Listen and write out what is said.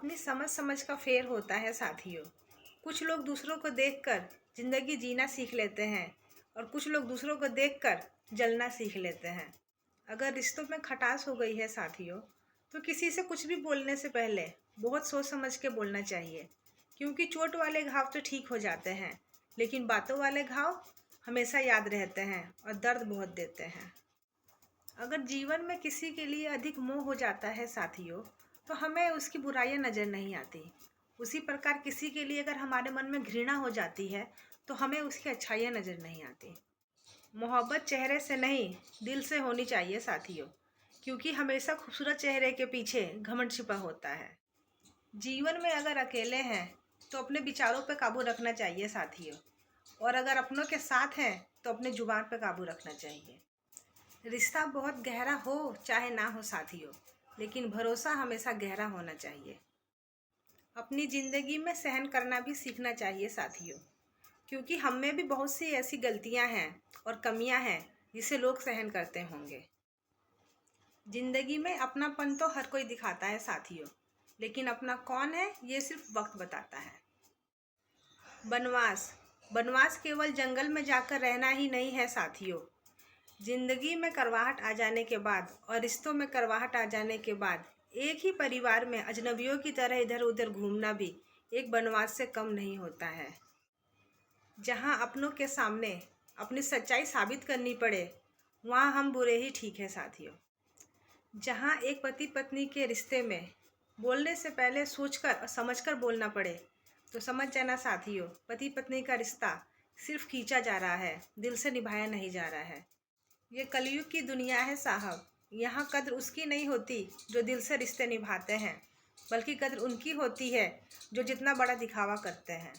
अपनी समझ समझ का फेर होता है साथियों। कुछ लोग दूसरों को देखकर ज़िंदगी जीना सीख लेते हैं और कुछ लोग दूसरों को देखकर जलना सीख लेते हैं। अगर रिश्तों में खटास हो गई है साथियों, तो किसी से कुछ भी बोलने से पहले बहुत सोच समझ के बोलना चाहिए, क्योंकि चोट वाले घाव तो ठीक हो जाते हैं, लेकिन बातों वाले घाव हमेशा याद रहते हैं और दर्द बहुत देते हैं। अगर जीवन में किसी के लिए अधिक मोह हो जाता है साथियों, तो हमें उसकी बुराइयां नज़र नहीं आती। उसी प्रकार किसी के लिए अगर हमारे मन में घृणा हो जाती है, तो हमें उसकी अच्छाइयाँ नज़र नहीं आती। मोहब्बत चेहरे से नहीं, दिल से होनी चाहिए साथियों, क्योंकि हमेशा खूबसूरत चेहरे के पीछे घमंड छिपा होता है। जीवन में अगर अकेले हैं तो अपने विचारों पर काबू रखना चाहिए साथियों, और अगर अपनों के साथ हैं तो अपने जुबान पर काबू रखना चाहिए। रिश्ता बहुत गहरा हो चाहे ना हो साथियों, लेकिन भरोसा हमेशा गहरा होना चाहिए। अपनी ज़िंदगी में सहन करना भी सीखना चाहिए साथियों, क्योंकि हम में भी बहुत सी ऐसी गलतियां हैं और कमियां हैं जिसे लोग सहन करते होंगे। ज़िंदगी में अपनापन तो हर कोई दिखाता है साथियों, लेकिन अपना कौन है ये सिर्फ वक्त बताता है। बनवास बनवास केवल जंगल में जाकर रहना ही नहीं है साथियों। जिंदगी में करवाहट आ जाने के बाद और रिश्तों में करवाहट आ जाने के बाद एक ही परिवार में अजनबियों की तरह इधर उधर घूमना भी एक बनवास से कम नहीं होता है। जहां अपनों के सामने अपनी सच्चाई साबित करनी पड़े, वहां हम बुरे ही ठीक है साथियों। जहां एक पति पत्नी के रिश्ते में बोलने से पहले सोचकर और समझकर बोलना पड़े, तो समझ जाना साथियों, पति पत्नी का रिश्ता सिर्फ खींचा जा रहा है, दिल से निभाया नहीं जा रहा है। ये कलयुग की दुनिया है साहब। यहाँ कद्र उसकी नहीं होती जो दिल से रिश्ते निभाते हैं, बल्कि कद्र उनकी होती है जो जितना बड़ा दिखावा करते हैं।